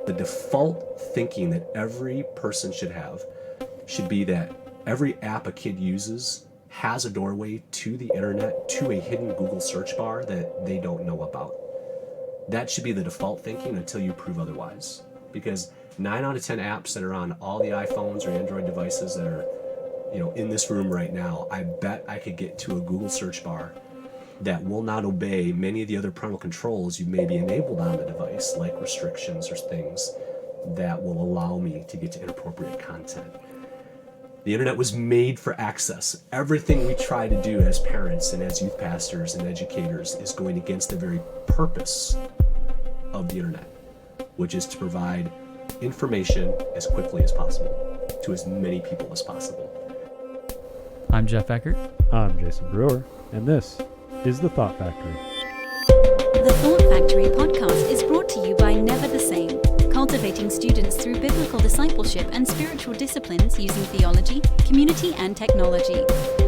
The default thinking that every person should have should be that every app a kid uses has a doorway to the internet, to a hidden Google search bar that they don't know about. That should be the default thinking until you prove otherwise. Because 9 out of 10 apps that are on all the iPhones or Android devices that are, in this room right now, I bet I could get to a Google search bar that will not obey many of the other parental controls you may be enabled on the device, like restrictions or things that will allow me to get to inappropriate content. The internet was made for access. Everything we try to do as parents and as youth pastors and educators is going against the very purpose of the internet, which is to provide information as quickly as possible to as many people as possible. I'm Jeff Eckert. I'm Jason Brewer, and this is The Thought Factory. The Thought Factory podcast is brought to you by Never the Same, cultivating students through biblical discipleship and spiritual disciplines using theology, community, and technology.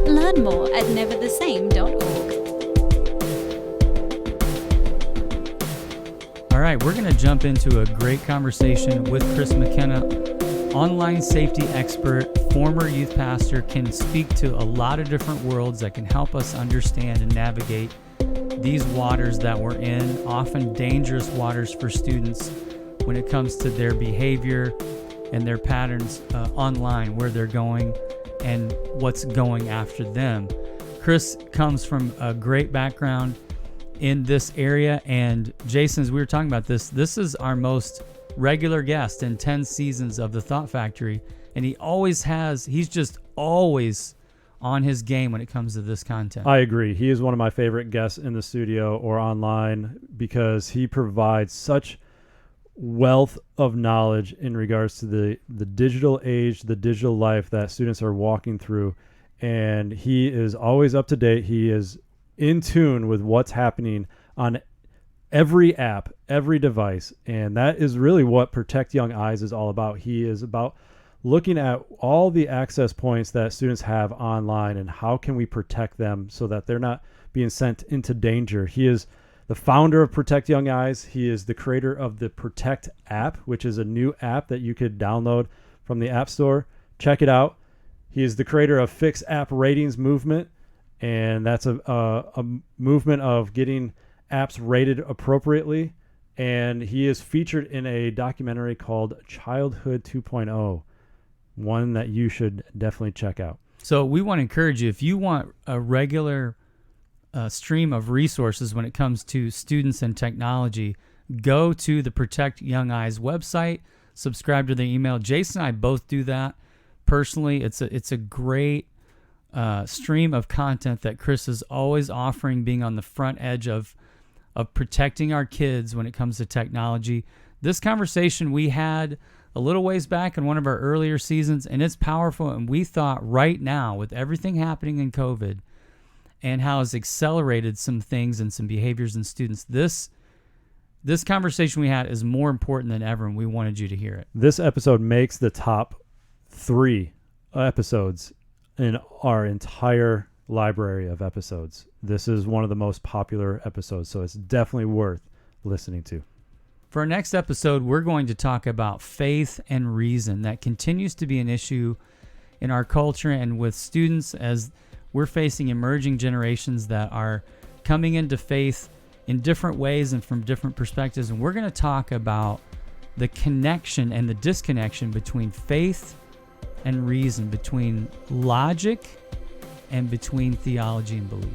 Learn more at neverthesame.org. All right, we're going to jump into a great conversation with Chris McKenna, online safety expert, former youth pastor, can speak to a lot of different worlds that can help us understand and navigate these waters that we're in, often dangerous waters for students when it comes to their behavior and their patterns online, where they're going and what's going after them. Chris comes from a great background in this area, and Jason, as we were talking about this is our most regular guest in 10 seasons of The Thought Factory, and he's just always on his game when it comes to this content. I agree. He is one of my favorite guests in the studio or online because he provides such wealth of knowledge in regards to the digital age, the digital life that students are walking through, and he is always up to date. He is in tune with what's happening on every app, every device, and that is really what Protect Young Eyes is all about. He is about looking at all the access points that students have online and how can we protect them so that they're not being sent into danger. He is the founder of Protect Young Eyes. He is the creator of the Protect app, which is a new app that you could download from the App Store. Check it out. He is the creator of Fix App Ratings Movement, and that's a movement of getting apps rated appropriately. And he is featured in a documentary called Childhood 2.0, one that you should definitely check out. So we want to encourage you, if you want a regular stream of resources when it comes to students and technology, go to the Protect Young Eyes website, subscribe to their email. Jason and I both do that personally. It's a great stream of content that Chris is always offering, being on the front edge of protecting our kids when it comes to technology. This conversation we had a little ways back in one of our earlier seasons, and it's powerful, and we thought right now, with everything happening in COVID and how it's accelerated some things and some behaviors in students, this conversation we had is more important than ever, and we wanted you to hear it. This episode makes the top 3 episodes in our entire library of episodes. This is one of the most popular episodes, so it's definitely worth listening to. For our next episode, we're going to talk about faith and reason. That continues to be an issue in our culture and with students as we're facing emerging generations that are coming into faith in different ways and from different perspectives. And we're going to talk about the connection and the disconnection between faith and reason, between logic and between theology and belief.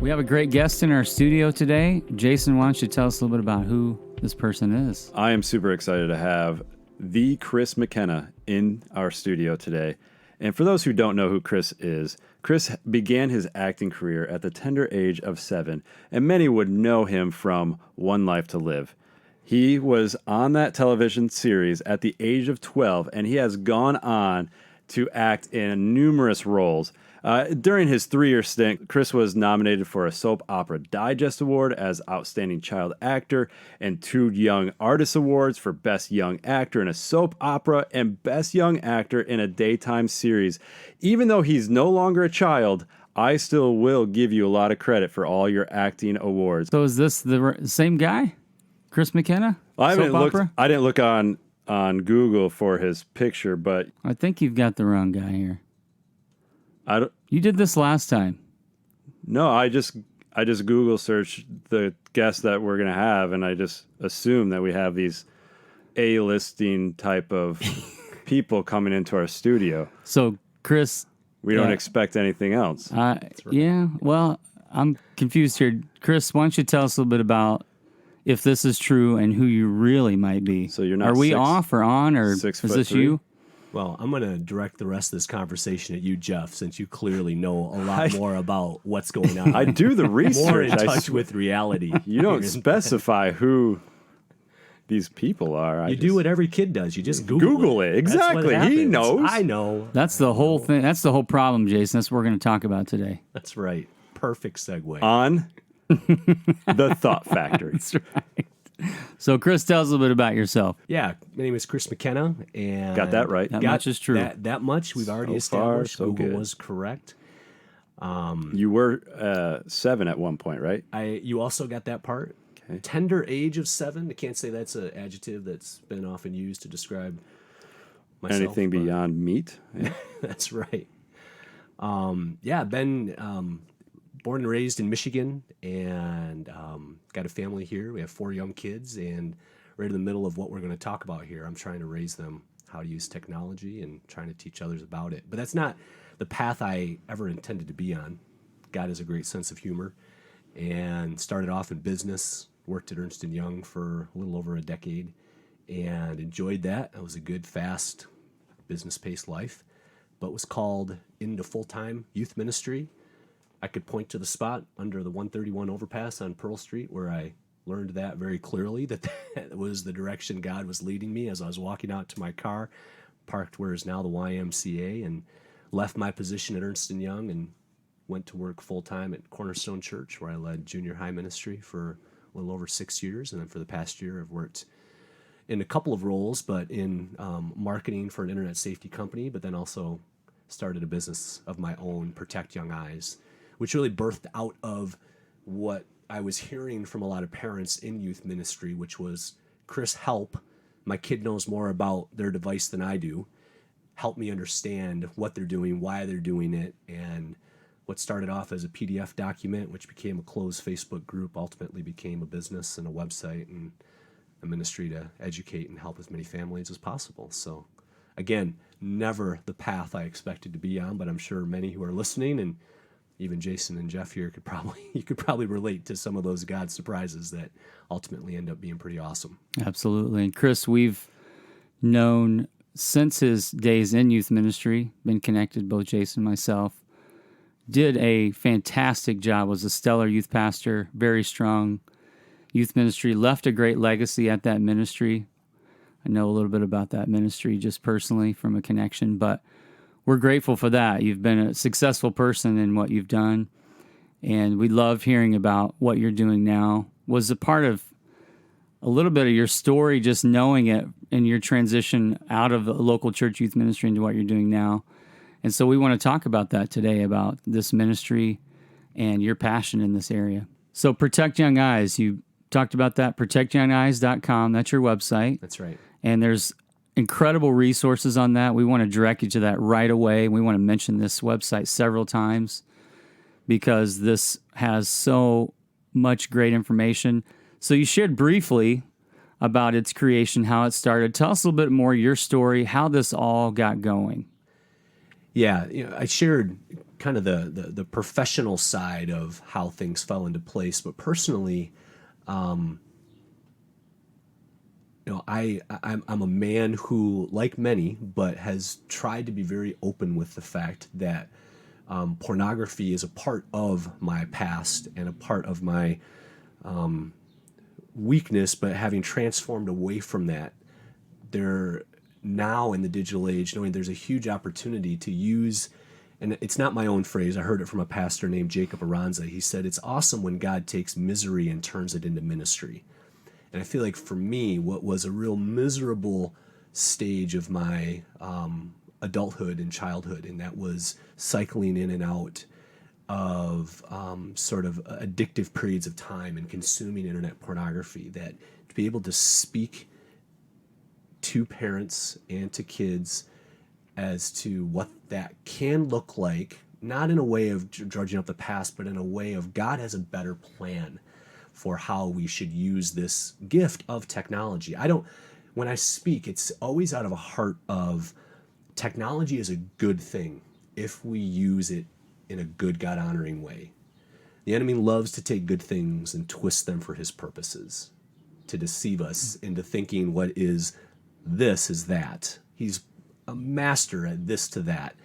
We have a great guest in our studio today. Jason, why don't you tell us a little bit about who this person is? I am super excited to have the Chris McKenna in our studio today. And for those who don't know who Chris is, Chris began his acting career at the tender age of 7, and many would know him from One Life to Live. He was on that television series at the age of 12, and he has gone on to act in numerous roles. During his 3-year stint, Chris was nominated for a Soap Opera Digest Award as Outstanding Child Actor and 2 Young Artist Awards for Best Young Actor in a Soap Opera and Best Young Actor in a Daytime Series. Even though he's no longer a child, I still will give you a lot of credit for all your acting awards. So is this the same guy, Chris McKenna? I Soap opera? didn't look on Google for his picture, but I think you've got the wrong guy here. I don't. You did this last time. No, I just Google searched the guests that we're gonna have, and I just assume that we have these A-listing type of people coming into our studio. So Chris, We don't expect anything else. yeah. Well, I'm confused here. Chris, why don't you tell us a little bit about if this is true and who you really might be? So you're not Are we 6 off or on, or is 6'3"? this you? Well, I'm going to direct the rest of this conversation at you, Jeff, since you clearly know a lot more about what's going on. I do the research. more in I touch swear. with reality. You don't specify who these people are. You do what every kid does. You just Google it. That's what Exactly. He happens. knows. I know. That's the whole thing. That's the whole problem, Jason. That's what we're going to talk about today. That's right. Perfect segue. On the Thought Factory. That's right. So, Chris, tell us a little bit about yourself. Yeah, my name is Chris McKenna, and Got that right. That got much is true. That much we've already So far, established. so Google good. was correct. You were 7 at one point, right? You also got that part. Okay. Tender age of 7. I can't say that's an adjective that's been often used to describe myself. Anything but beyond meat? Yeah. That's right. Been born and raised in Michigan, and got a family here. We have 4 young kids, and right in the middle of what we're going to talk about here, I'm trying to raise them how to use technology and trying to teach others about it. But that's not the path I ever intended to be on. God has a great sense of humor, and started off in business, worked at Ernst & Young for a little over a decade, and enjoyed that. It was a good, fast, business-paced life, but was called into full-time youth ministry. I could point to the spot under the 131 overpass on Pearl Street where I learned that very clearly, that was the direction God was leading me as I was walking out to my car, parked where is now the YMCA, and left my position at Ernst & Young and went to work full-time at Cornerstone Church, where I led junior high ministry for a little over 6 years. And then for the past year, I've worked in a couple of roles, but in marketing for an internet safety company, but then also started a business of my own, Protect Young Eyes, which really birthed out of what I was hearing from a lot of parents in youth ministry, which was, Chris, help. My kid knows more about their device than I do. Help me understand what they're doing, why they're doing it, and what started off as a PDF document, which became a closed Facebook group, ultimately became a business and a website and a ministry to educate and help as many families as possible. So, again, never the path I expected to be on, but I'm sure many who are listening, and even Jason and Jeff here, you could probably relate to some of those God surprises that ultimately end up being pretty awesome. Absolutely. And Chris, we've known since his days in youth ministry, been connected, both Jason and myself. Did a fantastic job, was a stellar youth pastor, very strong youth ministry, left a great legacy at that ministry. I know a little bit about that ministry just personally from a connection, but we're grateful for that. You've been a successful person in what you've done, and we love hearing about what you're doing now. Was a part of a little bit of your story, just knowing it in your transition out of the local church youth ministry into what you're doing now. And so we want to talk about that today, about this ministry and your passion in this area. So Protect Young Eyes, you talked about that, protectyoungeyes.com. That's your website. That's right. And there's incredible resources on that. We want to direct you to that right away. We want to mention this website several times because this has so much great information. So you shared briefly about its creation, how it started. Tell us a little bit more your story, how this all got going. Yeah, I shared kind of the professional side of how things fell into place, but personally, I'm a man who, like many, but has tried to be very open with the fact that pornography is a part of my past and a part of my weakness, but having transformed away from that, there now in the digital age, knowing there's a huge opportunity to use and it's not my own phrase. I heard it from a pastor named Jacob Aranza. He said, "It's awesome when God takes misery and turns it into ministry." And I feel like for me, what was a real miserable stage of my adulthood and childhood, and that was cycling in and out of sort of addictive periods of time and consuming internet pornography, that to be able to speak to parents and to kids as to what that can look like, not in a way of drudging up the past, but in a way of God has a better plan for how we should use this gift of technology. When I speak, it's always out of a heart of technology is a good thing if we use it in a good, God-honoring way. The enemy loves to take good things and twist them for his purposes, to deceive us into thinking what is this is that. He's a master at this to that.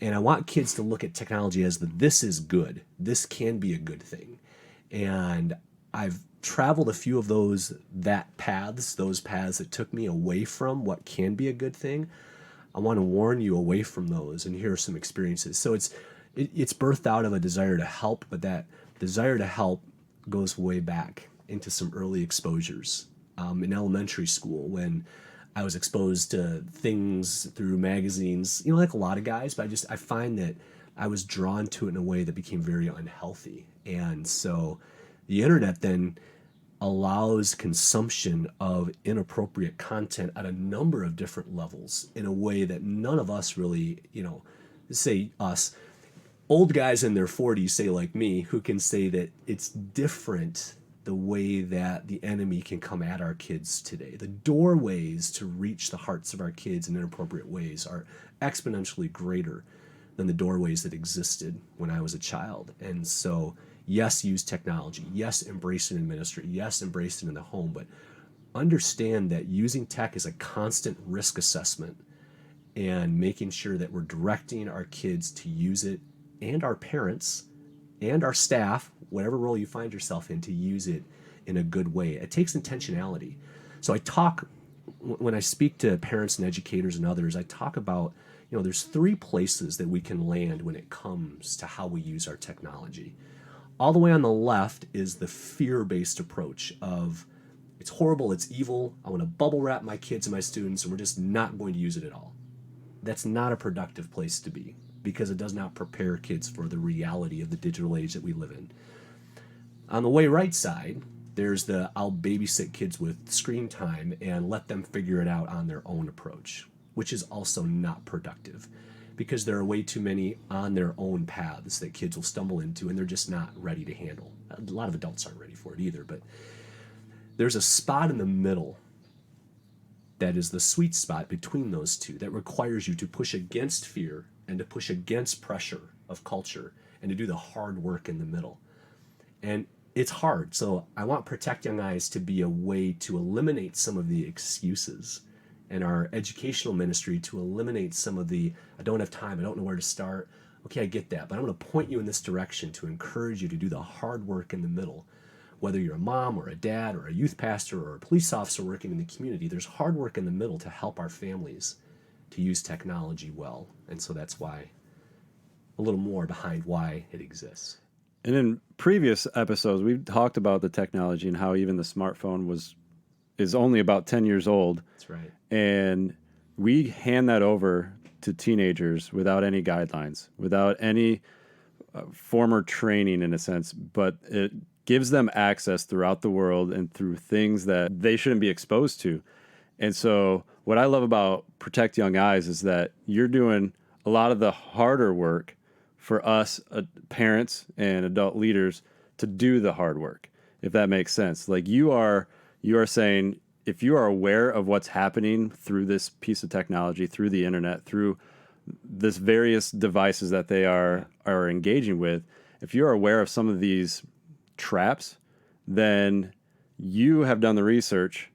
And I want kids to look at technology as this is good. This can be a good thing. And I've traveled a few of those paths that took me away from what can be a good thing. I want to warn you away from those, and here are some experiences. So it's birthed out of a desire to help, but that desire to help goes way back into some early exposures. In elementary school, when I was exposed to things through magazines, like a lot of guys, but I find that I was drawn to it in a way that became very unhealthy. And so the internet then allows consumption of inappropriate content at a number of different levels in a way that none of us really, say us, old guys in their 40s, say like me, who can say that it's different the way that the enemy can come at our kids today. The doorways to reach the hearts of our kids in inappropriate ways are exponentially greater than the doorways that existed when I was a child. And so, yes, use technology. Yes, embrace it in ministry. Yes, embrace it in the home. But understand that using tech is a constant risk assessment and making sure that we're directing our kids to use it, and our parents and our staff, whatever role you find yourself in, to use it in a good way. It takes intentionality. So when I speak to parents and educators and others, I talk about, there's 3 places that we can land when it comes to how we use our technology. All the way on the left is the fear-based approach of, it's horrible, it's evil, I want to bubble wrap my kids and my students, and we're just not going to use it at all. That's not a productive place to be, because it does not prepare kids for the reality of the digital age that we live in. On the way right side, there's the I'll babysit kids with screen time and let them figure it out on their own approach, which is also not productive, because there are way too many on their own paths that kids will stumble into and they're just not ready to handle. A lot of adults aren't ready for it either, but there's a spot in the middle that is the sweet spot between those two that requires you to push against fear and to push against pressure of culture and to do the hard work in the middle. And it's hard. So I want Protect Young Eyes to be a way to eliminate some of the excuses, and our educational ministry to eliminate some of the, I don't have time, I don't know where to start. Okay, I get that, but I'm going to point you in this direction to encourage you to do the hard work in the middle. Whether you're a mom or a dad or a youth pastor or a police officer working in the community, there's hard work in the middle to help our families to use technology well. And so that's why, a little more behind why it exists. And in previous episodes, we've talked about the technology and how even the smartphone is only about 10 years old. That's right. And we hand that over to teenagers without any guidelines, without any former training in a sense, but it gives them access throughout the world and through things that they shouldn't be exposed to. And so what I love about Protect Young Eyes is that you're doing a lot of the harder work for us parents and adult leaders to do the hard work, if that makes sense. Like you are saying, if you are aware of what's happening through this piece of technology, through the internet, through this various devices that they are engaging with, if you're aware of some of these traps, then you have done the research.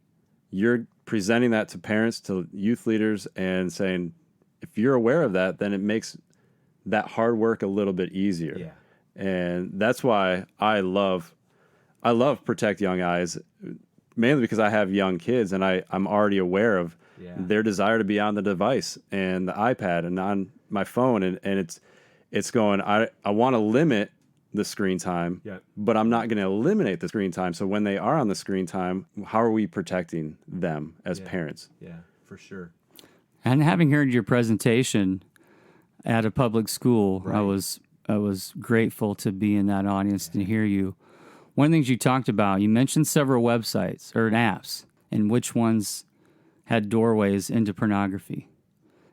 You're presenting that to parents, to youth leaders, and saying, if you're aware of that, then it makes that hard work a little bit easier. Yeah. And that's why I love Protect Young Eyes, mainly because I have young kids and I'm already aware of their desire to be on the device and the iPad and on my phone. And it's going, I want to limit the screen time, Yeah. but I'm not going to eliminate the screen time. So when they are on the screen time, how are we protecting them as parents? Yeah, for sure. And having heard your presentation at a public school, Right. I was grateful to be in that audience to hear you. One of the things you talked about, you mentioned several websites or apps, and which ones had doorways into pornography.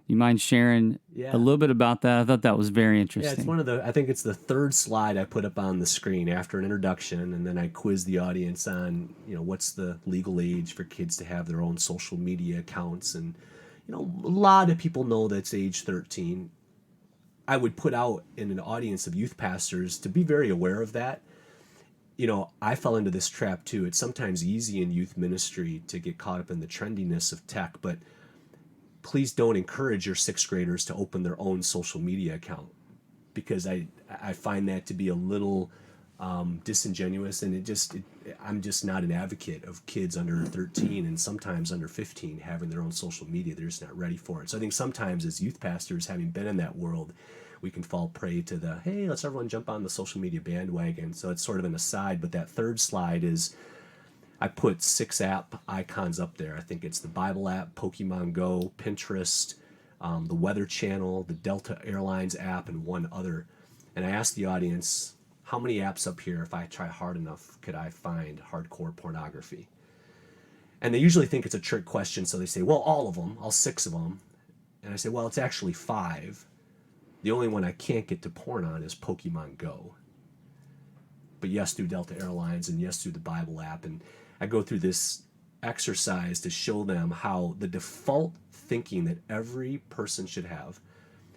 You mind sharing Yeah. a little bit about that? I thought that was very Yeah, interesting. it's one of the, I think it's the third slide I put up on the screen after an introduction, and then I quiz the audience on, what's the legal age for kids to have their own social media accounts. And, a lot of people know that's age 13. I would put out in an audience of youth pastors to be very aware of that. I fell into this trap too. It's sometimes easy in youth ministry to get caught up in the trendiness of tech, but please don't encourage your sixth graders to open their own social media account, because I find that to be a little disingenuous, and I'm just not an advocate of kids under 13 and sometimes under 15 having their own social media. They're just not ready for it. So I think sometimes as youth pastors, having been in that world, we can fall prey to the, hey, let's everyone jump on the social media bandwagon. So it's sort of an aside, but that third slide is, I put 6 app icons up there. I think it's the Bible app, Pokemon Go, Pinterest, the Weather Channel, the Delta Airlines app, and one other. And I asked the audience, how many apps up here, if I try hard enough, could I find hardcore pornography? And they usually think it's a trick question, so they say, well, all of them, all 6 of them. And I say, well, it's actually 5. The only one I can't get to porn on is Pokemon Go. But yes, through Delta Airlines, and yes, through the Bible app. And I go through this exercise to show them how the default thinking that every person should have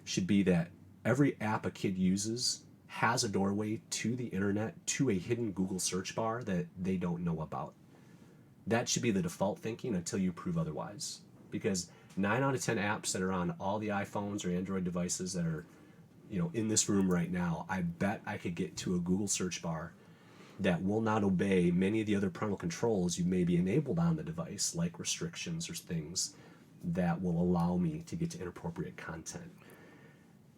should be that every app a kid uses has a doorway to the internet, to a hidden Google search bar that they don't know about. That should be the default thinking until you prove otherwise. Because 9 out of 10 apps that are on all the iPhones or Android devices that are, in this room right now, I bet I could get to a Google search bar that will not obey many of the other parental controls you may be enabled on the device, like restrictions or things that will allow me to get to inappropriate content.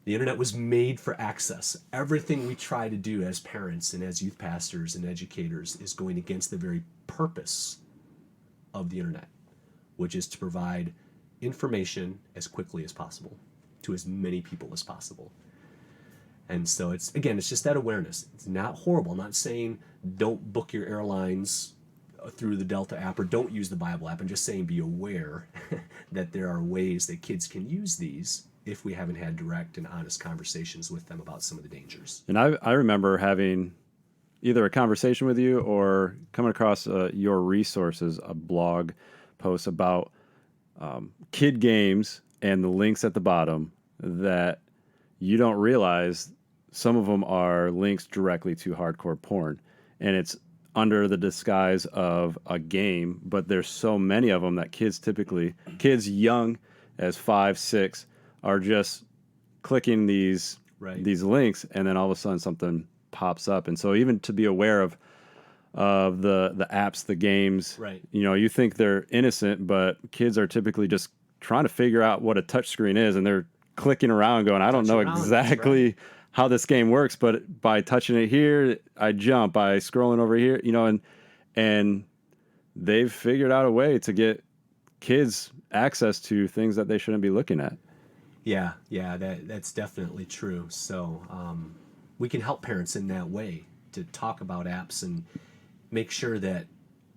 The internet was made for access. Everything we try to do as parents and as youth pastors and educators is going against the very purpose of the internet, which is to provide information as quickly as possible to as many people as possible. And so it's just that awareness. It's not horrible. I'm not saying don't book your airlines through the Delta app or don't use the Bible app. I'm just saying be aware that there are ways that kids can use these if we haven't had direct and honest conversations with them about some of the dangers. And I remember having either a conversation with you or coming across your resources, a blog post about kid games and the links at the bottom that you don't realize some of them are links directly to hardcore porn. And it's under the disguise of a game, but there's so many of them that kids young as 5, 6, are just clicking these links, and then all of a sudden something pops up. And so even to be aware of the apps, the games, you think they're innocent, but kids are typically just trying to figure out what a touch screen is, and they're clicking around going, I don't know exactly how this game works, but by touching it here, I jump, by scrolling over here, and they've figured out a way to get kids access to things that they shouldn't be looking at. Yeah, that's definitely true. So we can help parents in that way to talk about apps and make sure that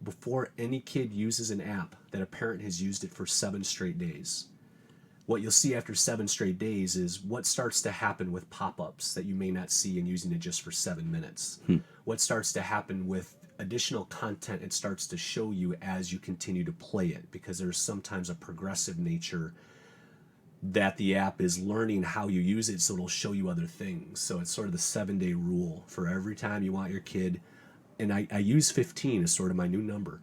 before any kid uses an app, that a parent has used it for 7 straight days. What you'll see after 7 straight days is what starts to happen with pop-ups that you may not see in using it just for 7 minutes. What starts to happen with additional content it starts to show you as you continue to play it, because there's sometimes a progressive nature that the app is learning how you use it, so it'll show you other things. So it's sort of the 7-day rule for every time you want your kid, and I use 15 as sort of my new number.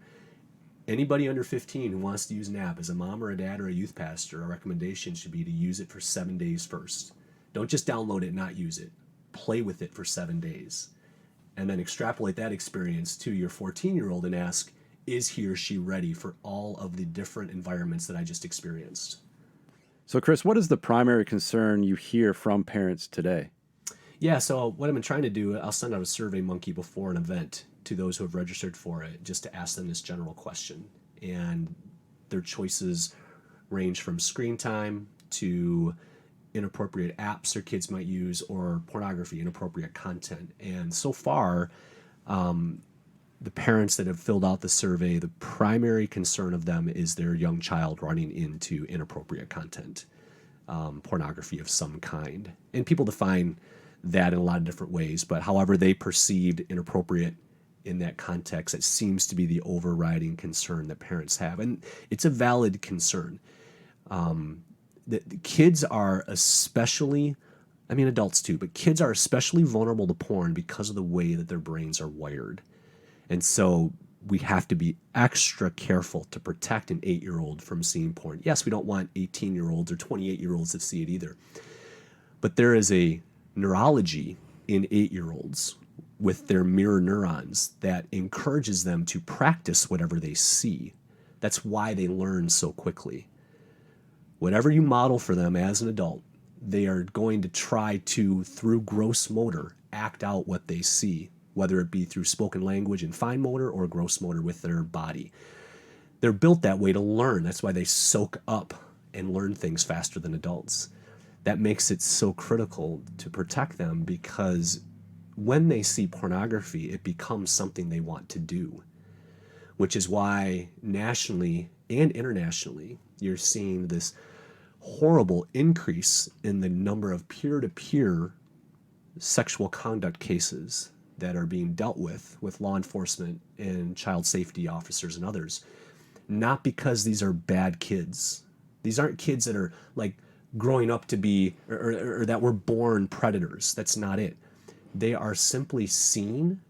Anybody under 15 who wants to use an app, as a mom or a dad or a youth pastor, a recommendation should be to use it for 7 days first. Don't just download it and not use it. Play with it for 7 days. And then extrapolate that experience to your 14-year-old and ask, is he or she ready for all of the different environments that I just experienced? So, Chris, what is the primary concern you hear from parents today? Yeah, so what I've been trying to do, I'll send out a survey monkey before an event to those who have registered for it, just to ask them this general question. And their choices range from screen time to inappropriate apps their kids might use, or pornography, inappropriate content. And so far, the parents that have filled out the survey, the primary concern of them is their young child running into inappropriate content, pornography of some kind. And people define that in a lot of different ways, but however they perceived inappropriate in that context, it seems to be the overriding concern that parents have. And it's a valid concern. The kids are especially, I mean adults too, but kids are especially vulnerable to porn because of the way that their brains are wired. And so we have to be extra careful to protect an 8-year-old from seeing porn. Yes, we don't want 18-year-olds or 28-year-olds to see it either. But there is a neurology in 8-year-olds with their mirror neurons that encourages them to practice whatever they see. That's why they learn so quickly. Whatever you model for them as an adult, they are going to try to, through gross motor, act out what they see, whether it be through spoken language and fine motor or gross motor with their body. They're built that way to learn. That's why they soak up and learn things faster than adults. That makes it so critical to protect them, because when they see pornography, it becomes something they want to do, which is why nationally and internationally, you're seeing this horrible increase in the number of peer-to-peer sexual conduct cases that are being dealt with law enforcement and child safety officers and others. Not because these are bad kids. These aren't kids that are like growing up to be, or that were born predators. That's not it. They are simply seen,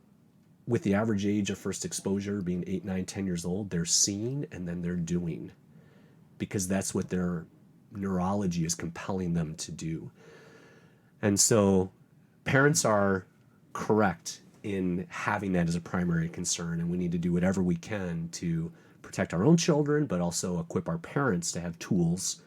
with the average age of first exposure being 8, 9, 10 years old, they're seeing and then they're doing, because that's what their neurology is compelling them to do. And so parents are correct in having that as a primary concern, and we need to do whatever we can to protect our own children, but also equip our parents to have tools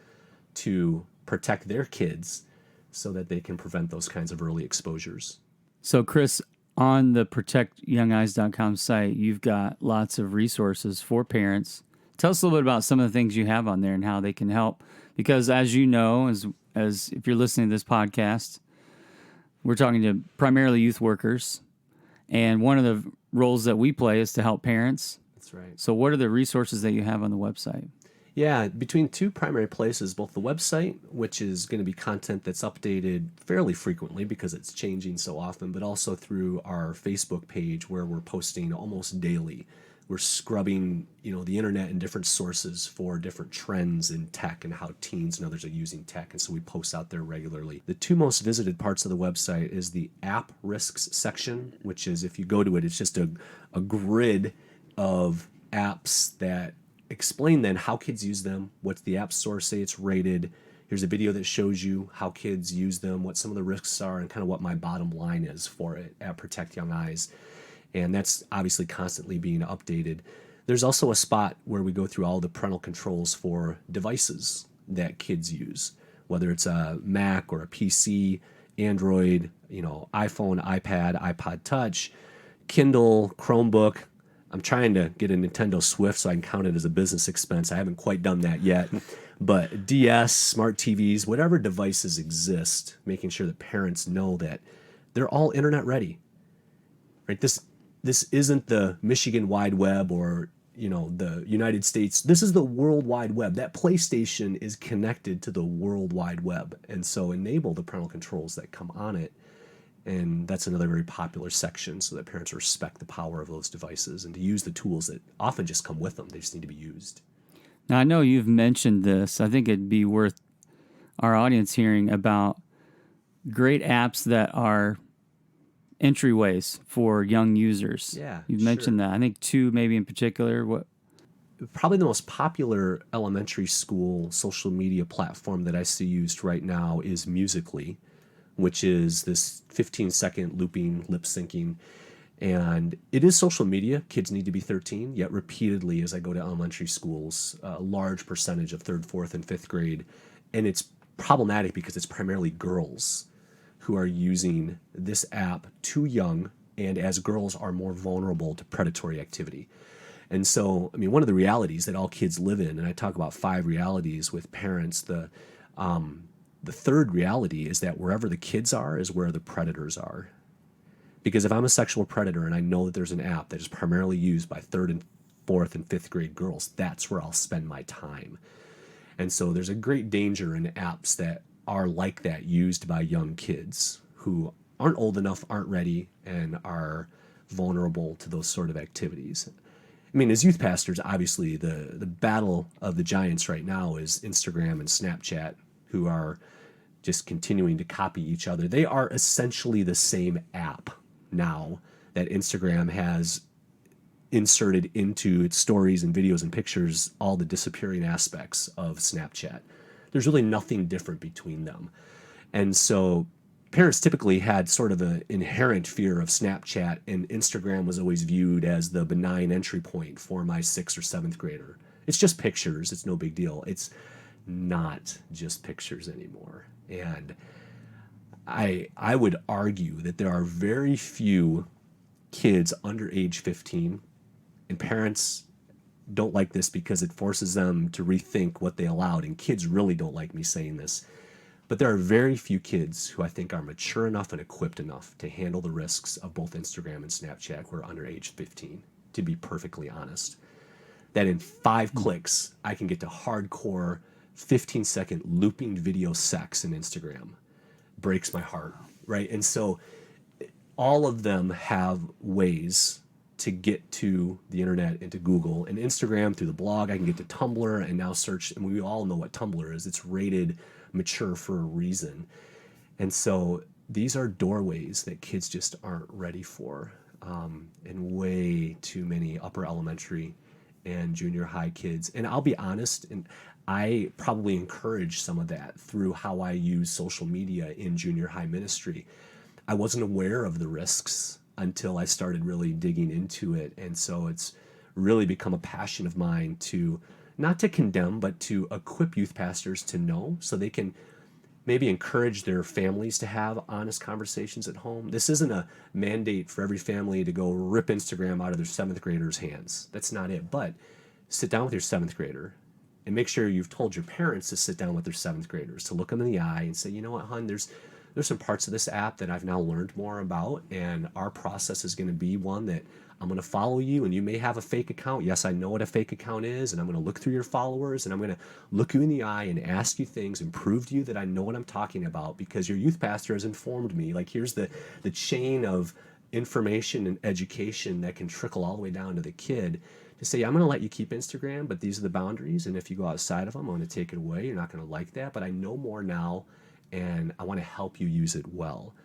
to protect their kids so that they can prevent those kinds of early exposures. So, Chris, on the protectyoungeyes.com site, you've got lots of resources for parents. Tell us a little bit about some of the things you have on there and how they can help. Because as you know, as if you're listening to this podcast, we're talking to primarily youth workers. And one of the roles that we play is to help parents. That's right. So what are the resources that you have on the website? Yeah, between two primary places, both the website, which is going to be content that's updated fairly frequently because it's changing so often, but also through our Facebook page where we're posting almost daily. We're scrubbing, the internet and different sources for different trends in tech and how teens and others are using tech, and so we post out there regularly. The two most visited parts of the website is the app risks section, which is, if you go to it, it's just a grid of apps that explain then how kids use them, what's the app store say it's rated. Here's a video that shows you how kids use them, what some of the risks are, and kind of what my bottom line is for it at Protect Young Eyes. And that's obviously constantly being updated. There's also a spot where we go through all the parental controls for devices that kids use, whether it's a Mac or a PC, Android, iPhone, iPad, iPod Touch, Kindle, Chromebook. I'm trying to get a Nintendo Swift so I can count it as a business expense. I haven't quite done that yet. But DS, smart TVs, whatever devices exist, making sure that parents know that they're all internet ready. Right? This isn't the Michigan Wide Web or the United States. This is the World Wide Web. That PlayStation is connected to the World Wide Web, and so enable the parental controls that come on it. And that's another very popular section, so that parents respect the power of those devices and to use the tools that often just come with them. They just need to be used. Now, I know you've mentioned this. I think it'd be worth our audience hearing about great apps that are entryways for young users. Yeah, you've mentioned that. I think two maybe in particular. What? Probably the most popular elementary school social media platform that I see used right now is Musical.ly, which is this 15-second looping, lip syncing. And it is social media. Kids need to be 13, yet repeatedly as I go to elementary schools, a large percentage of 3rd, 4th, and 5th grade. And it's problematic because it's primarily girls. who are using this app too young, and as girls are more vulnerable to predatory activity. And so, I mean, one of the realities that all kids live in, and I talk about 5 realities with parents, the third reality is that wherever the kids are is where the predators are. Because if I'm a sexual predator and I know that there's an app that is primarily used by 3rd and 4th and 5th grade girls, that's where I'll spend my time. And so there's a great danger in apps that are like that, used by young kids who aren't old enough, aren't ready, and are vulnerable to those sort of activities. I mean, as youth pastors, obviously the battle of the giants right now is Instagram and Snapchat, who are just continuing to copy each other. They are essentially the same app now that Instagram has inserted into its stories and videos and pictures all the disappearing aspects of Snapchat. There's really nothing different between them. And so parents typically had sort of an inherent fear of Snapchat, and Instagram was always viewed as the benign entry point for my 6th or 7th grader. It's just pictures. It's no big deal. It's not just pictures anymore. And I would argue that there are very few kids under age 15, and parents don't like this because it forces them to rethink what they allowed, and kids really don't like me saying this. But there are very few kids who I think are mature enough and equipped enough to handle the risks of both Instagram and Snapchat who are under age 15, to be perfectly honest. That in 5 clicks, I can get to hardcore 15-second looping video sex in Instagram. Breaks my heart, right? And so all of them have ways to get to the internet and to Google and Instagram through the blog. I can get to Tumblr and now search, and we all know what Tumblr is. It's rated mature for a reason. And so these are doorways that kids just aren't ready for. And way too many upper elementary and junior high kids. And I'll be honest, and I probably encourage some of that through how I use social media in junior high ministry. I wasn't aware of the risks until I started really digging into it. And so it's really become a passion of mine to not to condemn, but to equip youth pastors to know so they can maybe encourage their families to have honest conversations at home. This isn't a mandate for every family to go rip Instagram out of their 7th graders' hands. That's not it. But sit down with your 7th grader and make sure you've told your parents to sit down with their 7th graders, to look them in the eye and say, you know what, hon, there's some parts of this app that I've now learned more about, and our process is going to be one that I'm going to follow you, and you may have a fake account. Yes, I know what a fake account is, and I'm going to look through your followers, and I'm going to look you in the eye and ask you things and prove to you that I know what I'm talking about because your youth pastor has informed me. Like, here's the chain of information and education that can trickle all the way down to the kid to say, I'm going to let you keep Instagram, but these are the boundaries, and if you go outside of them, I'm going to take it away. You're not going to like that, but I know more now, and I want to help you use it well.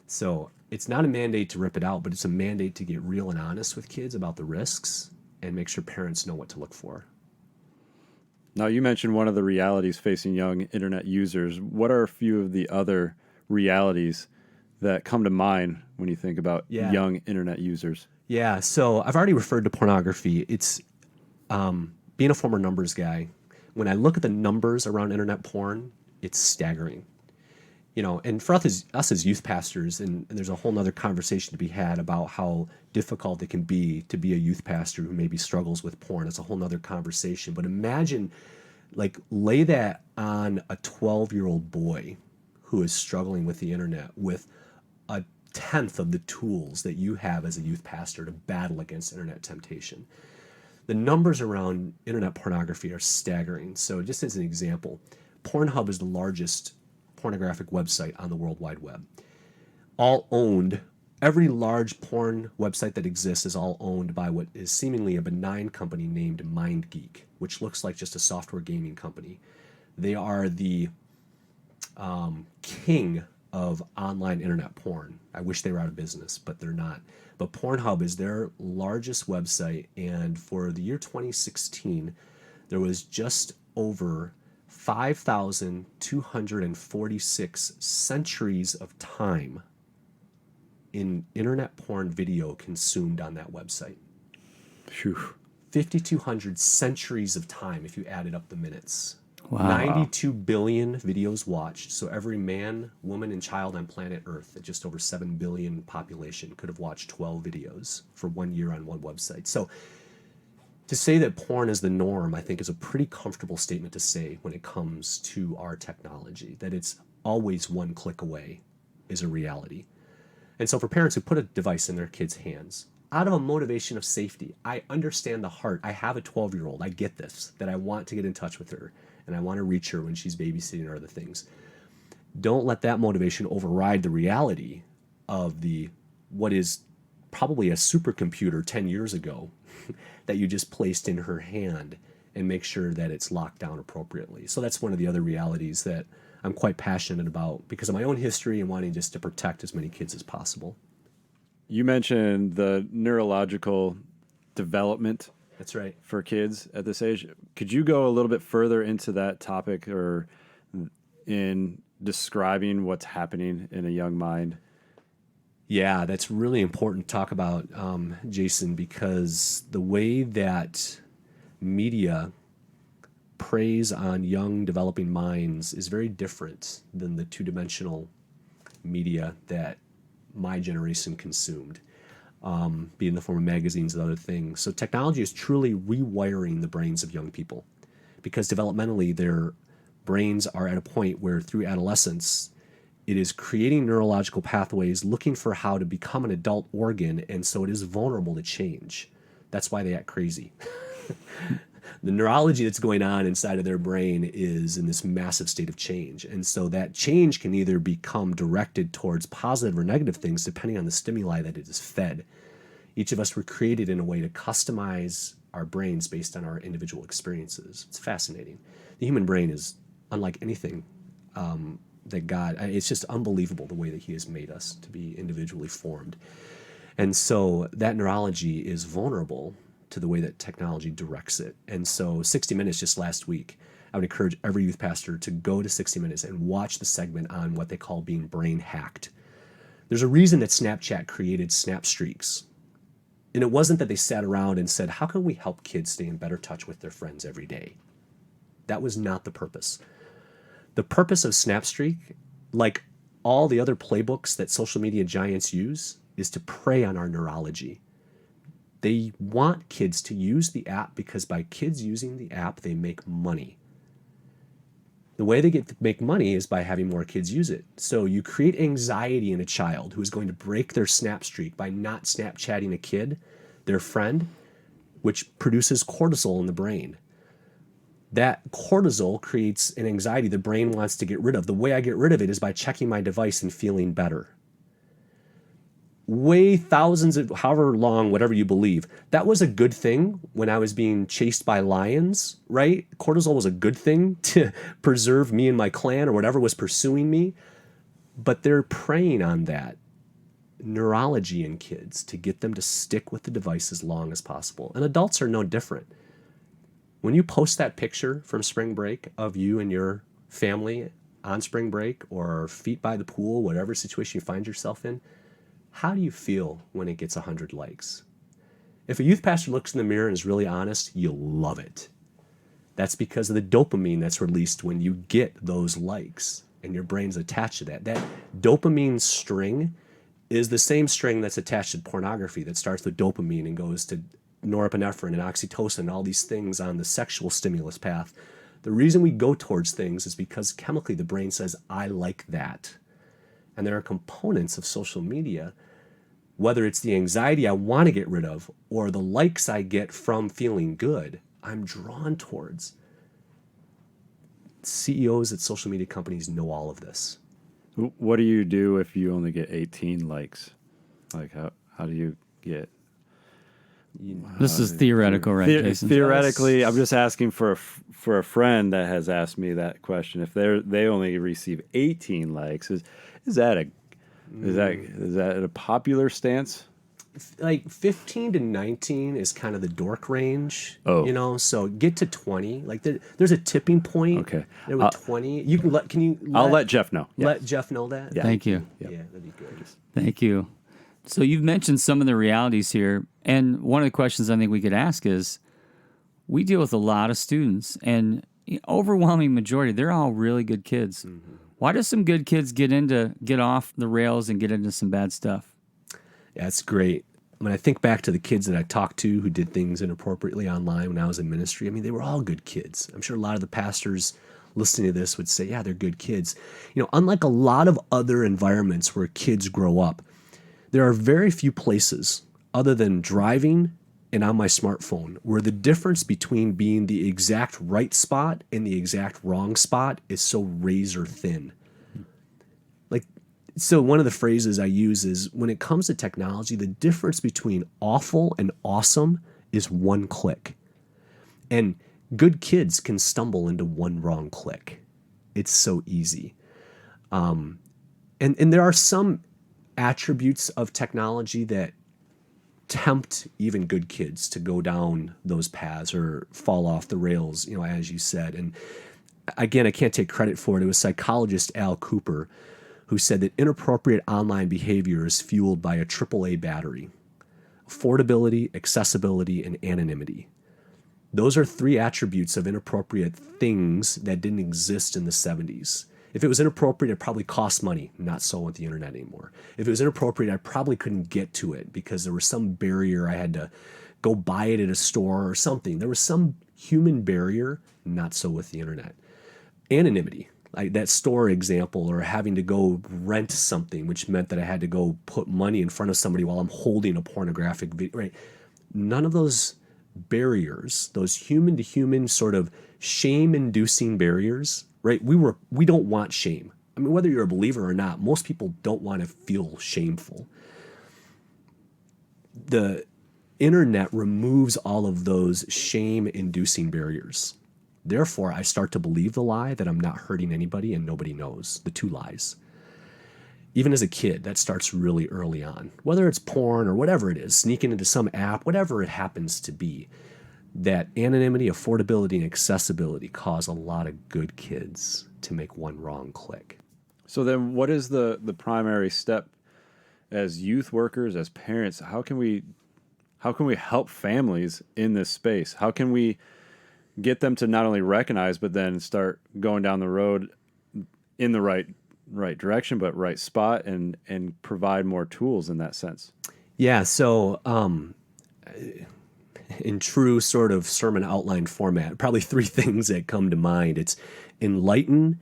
So it's not a mandate to rip it out, but it's a mandate to get real and honest with kids about the risks and make sure parents know what to look for. Now, you mentioned one of the realities facing young internet users. What are a few of the other realities that come to mind when you think about young internet users? Yeah, so I've already referred to pornography. It's being a former numbers guy. When I look at the numbers around internet porn, it's staggering. You know, and for us as youth pastors, and there's a whole nother conversation to be had about how difficult it can be to be a youth pastor who maybe struggles with porn. It's a whole nother conversation. But imagine, like, lay that on a 12-year-old boy who is struggling with the internet with a tenth of the tools that you have as a youth pastor to battle against internet temptation. The numbers around internet pornography are staggering. So just as an example, Pornhub is the largest pornographic website on the World Wide Web. All owned, every large porn website that exists is all owned by what is seemingly a benign company named MindGeek, which looks like just a software gaming company. They are the king of online internet porn. I wish they were out of business, but they're not. But Pornhub is their largest website, and for the year 2016, there was just over 5,246 centuries of time in internet porn video consumed on that website. Phew. 5,200 centuries of time if you added up the minutes. Wow. 92 billion videos watched. So every man, woman, and child on planet Earth at just over 7 billion population could have watched 12 videos for 1 year on one website. So to say that porn is the norm, I think, is a pretty comfortable statement to say when it comes to our technology, that it's always one click away is a reality. And so for parents who put a device in their kids' hands, out of a motivation of safety, I understand the heart. I have a 12-year-old. I get this, that I want to get in touch with her and I want to reach her when she's babysitting or other things. Don't let that motivation override the reality of what is probably a supercomputer 10 years ago that you just placed in her hand, and make sure that it's locked down appropriately. So that's one of the other realities that I'm quite passionate about because of my own history and wanting just to protect as many kids as possible. You mentioned the neurological development. That's right. For kids at this age. Could you go a little bit further into that topic or in describing what's happening in a young mind? Yeah, that's really important to talk about, Jason, because the way that media preys on young developing minds is very different than the two-dimensional media that my generation consumed, be in the form of magazines and other things. So technology is truly rewiring the brains of young people because developmentally their brains are at a point where through adolescence, it is creating neurological pathways looking for how to become an adult organ, and so it is vulnerable to change. That's why they act crazy. The neurology that's going on inside of their brain is in this massive state of change. And so that change can either become directed towards positive or negative things depending on the stimuli that it is fed. Each of us were created in a way to customize our brains based on our individual experiences. It's fascinating. The human brain is unlike anything that God, it's just unbelievable the way that he has made us to be individually formed. And so that neurology is vulnerable to the way that technology directs it. And so 60 Minutes just last week, I would encourage every youth pastor to go to 60 Minutes and watch the segment on what they call being brain hacked. There's a reason that Snapchat created Snap Streaks. And it wasn't that they sat around and said, how can we help kids stay in better touch with their friends every day? That was not the purpose. The purpose of Snapstreak, like all the other playbooks that social media giants use, is to prey on our neurology. They want kids to use the app because by kids using the app, they make money. The way they get to make money is by having more kids use it. So you create anxiety in a child who is going to break their snap streak by not Snapchatting a kid, their friend, which produces cortisol in the brain. That cortisol creates an anxiety the brain wants to get rid of. The way I get rid of it is by checking my device and feeling better. Way thousands of, however long, whatever you believe, that was a good thing when I was being chased by lions, right? Cortisol was a good thing to preserve me and my clan or whatever was pursuing me. But they're preying on that neurology in kids to get them to stick with the device as long as possible. And adults are no different. When you post that picture from spring break of you and your family on spring break or feet by the pool, whatever situation you find yourself in, how do you feel when it gets 100 likes? If a youth pastor looks in the mirror and is really honest, you'll love it. That's because of the dopamine that's released when you get those likes and your brain's attached to that. That dopamine string is the same string that's attached to pornography that starts with dopamine and goes to norepinephrine and oxytocin and all these things on the sexual stimulus path. The reason we go towards things is because chemically the brain says, I like that. And there are components of social media, whether it's the anxiety I want to get rid of or the likes I get from feeling good, I'm drawn towards. CEOs at social media companies know all of this. What do you do if you only get 18 likes? Like how do you get... This is theoretical, right, Jason? Theoretically, I'm just asking for a friend that has asked me that question. If they only receive 18 likes, is that a popular stance? Like 15 to 19 is kind of the dork range, so get to 20. Like there's a tipping point. Okay. There with 20. You can I'll let Jeff know. Let Jeff know that? Yeah. Thank you. Yeah, that'd be good. Thank you. So you've mentioned some of the realities here, and one of the questions I think we could ask is, we deal with a lot of students, and overwhelming majority, they're all really good kids. Why do some good kids get off the rails and get into some bad stuff? Yeah, that's great. When I think back to the kids that I talked to who did things inappropriately online when I was in ministry, I mean, they were all good kids. I'm sure a lot of the pastors listening to this would say, yeah, they're good kids. Unlike a lot of other environments where kids grow up, there are very few places other than driving and on my smartphone where the difference between being the exact right spot and the exact wrong spot is so razor thin. So one of the phrases I use is, when it comes to technology, the difference between awful and awesome is one click. And good kids can stumble into one wrong click. It's so easy. And there are some attributes of technology that tempt even good kids to go down those paths or fall off the rails, as you said. And again, I can't take credit for it. It was psychologist Al Cooper who said that inappropriate online behavior is fueled by a AAA battery: affordability, accessibility, and anonymity. Those are three attributes of inappropriate things that didn't exist in the 70s. If it was inappropriate, it probably cost money. Not so with the internet anymore. If it was inappropriate, I probably couldn't get to it because there was some barrier. I had to go buy it at a store or something. There was some human barrier. Not so with the internet. Anonymity, like that store example, or having to go rent something, which meant that I had to go put money in front of somebody while I'm holding a pornographic video, right? None of those barriers, those human to human sort of shame-inducing barriers, right? We don't want shame. I mean, whether you're a believer or not, most people don't want to feel shameful. The internet removes all of those shame-inducing barriers. Therefore, I start to believe the lie that I'm not hurting anybody and nobody knows, the two lies. Even as a kid, that starts really early on. Whether it's porn or whatever it is, sneaking into some app, whatever it happens to be, that anonymity, affordability, and accessibility cause a lot of good kids to make one wrong click. So then what is the primary step as youth workers, as parents? How can we help families in this space? How can we get them to not only recognize, but then start going down the road in the right direction, but right spot, and provide more tools in that sense? Yeah, so in true sort of sermon outline format, probably three things that come to mind. It's enlighten,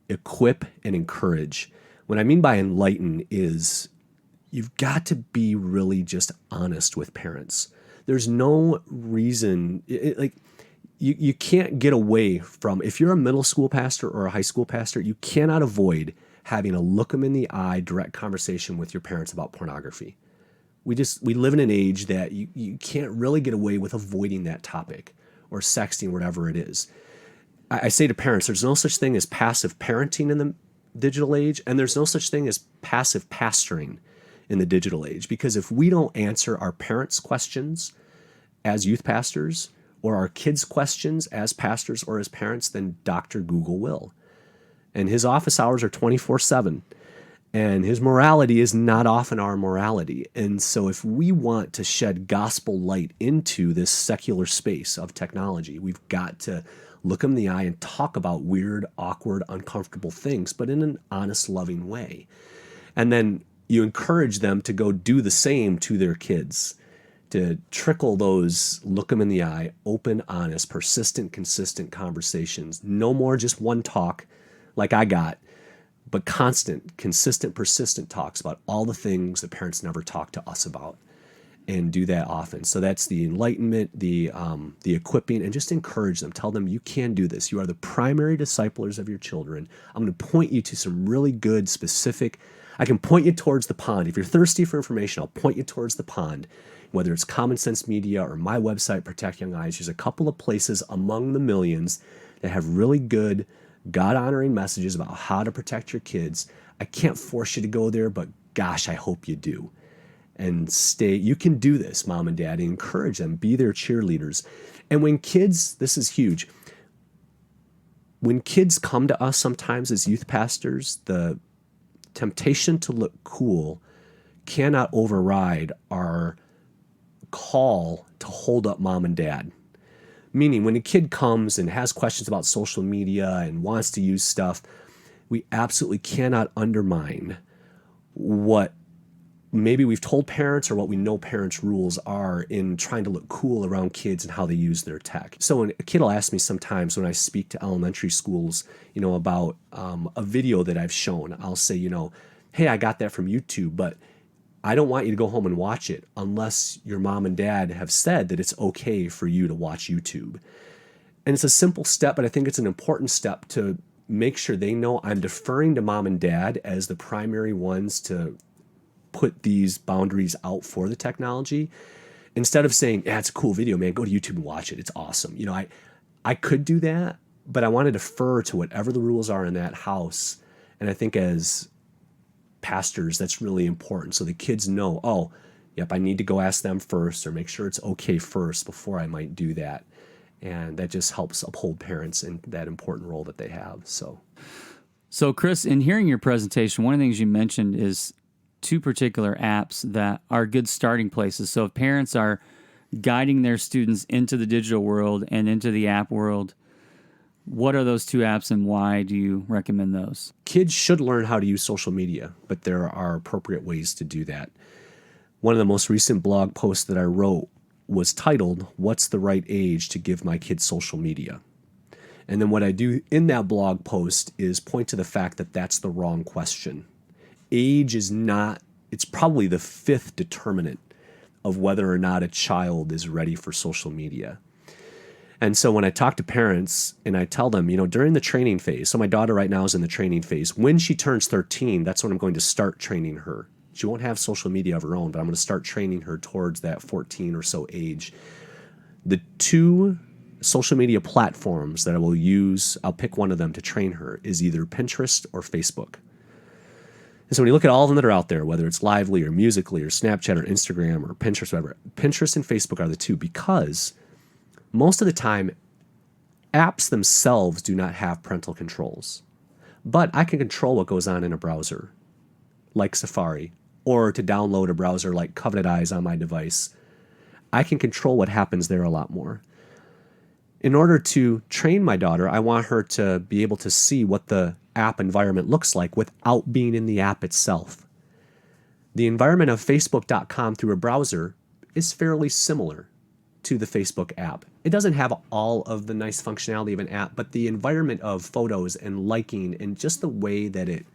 equip, and encourage. What I mean by enlighten is you've got to be really just honest with parents. There's no reason, you can't get away from, if you're a middle school pastor or a high school pastor, you cannot avoid having a look them in the eye, direct conversation with your parents about pornography. We live in an age that you can't really get away with avoiding that topic, or sexting, whatever it is. I say to parents, there's no such thing as passive parenting in the digital age, and there's no such thing as passive pastoring in the digital age, because if we don't answer our parents' questions as youth pastors, or our kids' questions as pastors or as parents, then Dr. Google will. And his office hours are 24/7. And his morality is not often our morality. And so if we want to shed gospel light into this secular space of technology, we've got to look them in the eye and talk about weird, awkward, uncomfortable things, but in an honest, loving way. And then you encourage them to go do the same to their kids, to trickle those, look them in the eye, open, honest, persistent, consistent conversations. No more just one talk like I got, but constant, consistent, persistent talks about all the things that parents never talk to us about, and do that often. So that's the enlightenment, the equipping, and just encourage them. Tell them you can do this. You are the primary disciplers of your children. I'm going to point you to some really good, specific, I can point you towards the pond. If you're thirsty for information, I'll point you towards the pond. Whether it's Common Sense Media or my website, Protect Young Eyes, there's a couple of places among the millions that have really good, God-honoring messages about how to protect your kids. I can't force you to go there, but gosh, I hope you do. And you can do this, mom and dad, and encourage them, be their cheerleaders. And when kids, this is huge, when kids come to us sometimes as youth pastors, the temptation to look cool cannot override our call to hold up mom and dad. Meaning when a kid comes and has questions about social media and wants to use stuff, we absolutely cannot undermine what maybe we've told parents or what we know parents' rules are in trying to look cool around kids and how they use their tech. So when a kid will ask me sometimes when I speak to elementary schools, about a video that I've shown, I'll say, hey, I got that from YouTube, but I don't want you to go home and watch it unless your mom and dad have said that it's okay for you to watch YouTube. And it's a simple step, but I think it's an important step to make sure they know I'm deferring to mom and dad as the primary ones to put these boundaries out for the technology. Instead of saying, yeah, it's a cool video, man, go to YouTube and watch it. It's awesome. I could do that, but I want to defer to whatever the rules are in that house. And I think as pastors, that's really important. So the kids know, oh, yep, I need to go ask them first or make sure it's okay first before I might do that. And that just helps uphold parents in that important role that they have. So Chris, in hearing your presentation, one of the things you mentioned is 2 particular apps that are good starting places. So if parents are guiding their students into the digital world and into the app world, what are those 2 apps and why do you recommend those? Kids should learn how to use social media, but there are appropriate ways to do that. One of the most recent blog posts that I wrote was titled, "What's the Right Age to Give My Kids Social Media?" And then what I do in that blog post is point to the fact that that's the wrong question. Age is not, it's probably the 5th determinant of whether or not a child is ready for social media. And so when I talk to parents and I tell them, during the training phase, so my daughter right now is in the training phase. When she turns 13, that's when I'm going to start training her. She won't have social media of her own, but I'm going to start training her towards that 14 or so age. The 2 social media platforms that I will use, I'll pick one of them to train her, is either Pinterest or Facebook. And so when you look at all of them that are out there, whether it's Lively or Musical.ly or Snapchat or Instagram or Pinterest, whatever, Pinterest and Facebook are the 2 because most of the time, apps themselves do not have parental controls. But I can control what goes on in a browser, like Safari, or to download a browser like Covenant Eyes on my device. I can control what happens there a lot more. In order to train my daughter, I want her to be able to see what the app environment looks like without being in the app itself. The environment of Facebook.com through a browser is fairly similar to the Facebook app. It doesn't have all of the nice functionality of an app, but the environment of photos and liking and just the way that it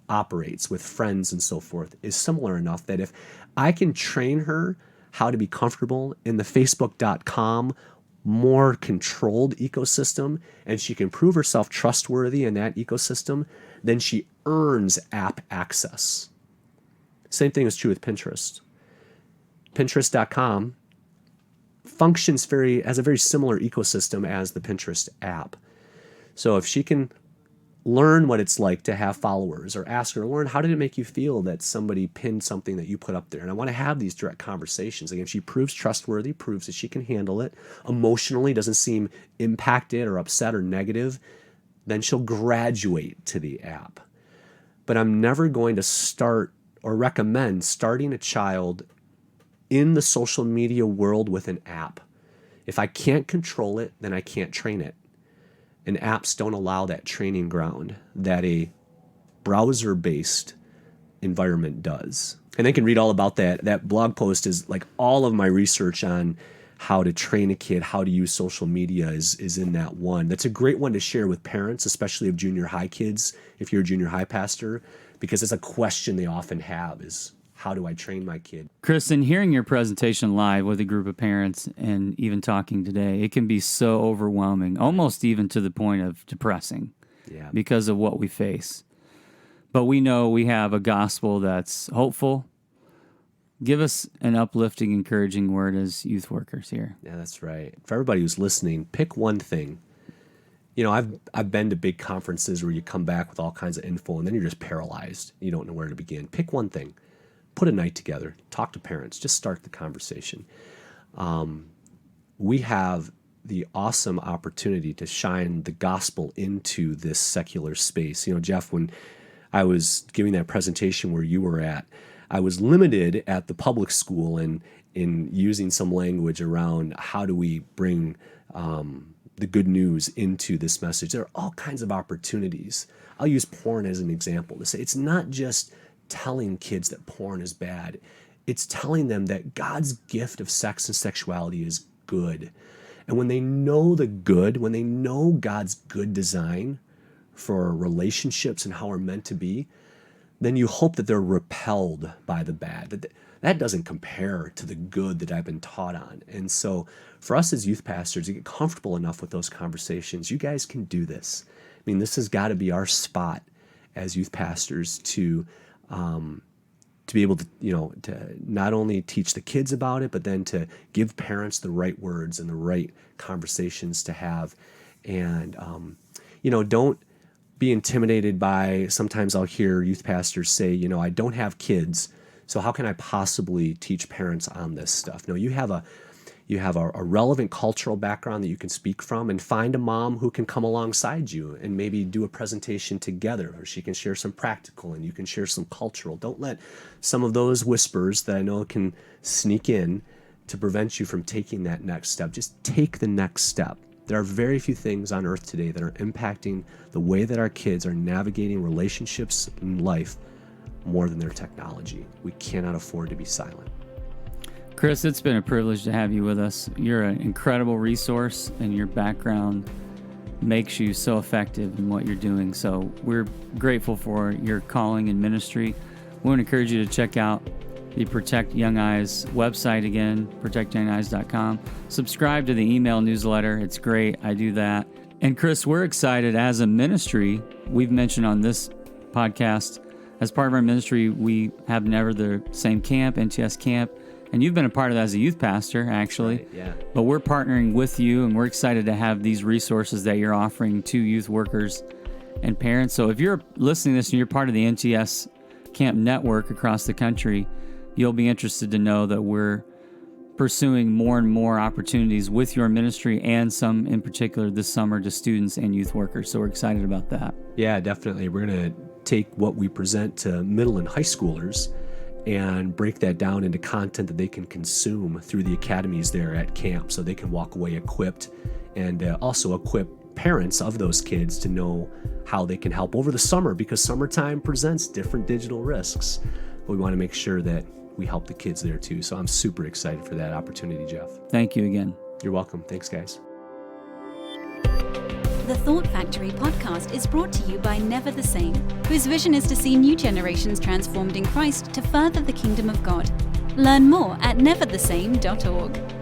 operates with friends and so forth is similar enough that if I can train her how to be comfortable in the Facebook.com more controlled ecosystem, and she can prove herself trustworthy in that ecosystem, then she earns app access. Same thing is true with Pinterest. Pinterest.com has a very similar ecosystem as the Pinterest app. So if she can learn what it's like to have followers or ask her, Lauren, how did it make you feel that somebody pinned something that you put up there? And I want to have these direct conversations. Again, she proves trustworthy, proves that she can handle it, emotionally doesn't seem impacted or upset or negative, then she'll graduate to the app. But I'm never going to start or recommend starting a child in the social media world with an app. If I can't control it, then I can't train it. And apps don't allow that training ground that a browser-based environment does. And they can read all about that. That blog post is like all of my research on how to train a kid, how to use social media is in that one. That's a great one to share with parents, especially of junior high kids, if you're a junior high pastor, because it's a question they often have is, how do I train my kid? Chris, in hearing your presentation live with a group of parents and even talking today, it can be so overwhelming, almost even to the point of depressing because of what we face. But we know we have a gospel that's hopeful. Give us an uplifting, encouraging word as youth workers here. Yeah, that's right. For everybody who's listening, pick one thing. I've been to big conferences where you come back with all kinds of info and then you're just paralyzed. You don't know where to begin. Pick one thing. Put a night together, talk to parents, just start the conversation. We have the awesome opportunity to shine the gospel into this secular space. Jeff, when I was giving that presentation where you were at, I was limited at the public school and in using some language around how do we bring the good news into this message. There are all kinds of opportunities. I'll use porn as an example to say it's not just telling kids that porn is bad. It's telling them that God's gift of sex and sexuality is good. And when they know the good, when they know God's good design for relationships and how we're meant to be, then you hope that they're repelled by the bad. That doesn't compare to the good that I've been taught on. And so for us as youth pastors to get comfortable enough with those conversations, you guys can do this. I mean, this has got to be our spot as youth pastors to be able to, to not only teach the kids about it, but then to give parents the right words and the right conversations to have. And, don't be intimidated by, sometimes I'll hear youth pastors say, I don't have kids, so how can I possibly teach parents on this stuff? No, you have a relevant cultural background that you can speak from, and find a mom who can come alongside you and maybe do a presentation together, or she can share some practical and you can share some cultural. Don't let some of those whispers that I know can sneak in to prevent you from taking that next step. Just take the next step. There are very few things on earth today that are impacting the way that our kids are navigating relationships in life more than their technology. We cannot afford to be silent. Chris, it's been a privilege to have you with us. You're an incredible resource, and your background makes you so effective in what you're doing. So we're grateful for your calling and ministry. We want to encourage you to check out the Protect Young Eyes website again, protectyoungeyes.com. Subscribe to the email newsletter. It's great. I do that. And Chris, we're excited as a ministry. We've mentioned on this podcast, as part of our ministry, we have Never the Same Camp, NTS Camp. And you've been a part of that as a youth pastor, actually. Right, yeah. But we're partnering with you, and we're excited to have these resources that you're offering to youth workers and parents. So if you're listening to this and you're part of the NTS Camp network across the country, you'll be interested to know that we're pursuing more and more opportunities with your ministry, and some in particular this summer to students and youth workers. So we're excited about that. Yeah, definitely. We're going to take what we present to middle and high schoolers and break that down into content that they can consume through the academies there at camp, so they can walk away equipped, and also equip parents of those kids to know how they can help over the summer, because summertime presents different digital risks. But we want to make sure that we help the kids there too. So I'm super excited for that opportunity, Jeff. Thank you again. You're welcome. Thanks, guys. The Thought Factory podcast is brought to you by Never the Same, whose vision is to see new generations transformed in Christ to further the kingdom of God. Learn more at neverthesame.org.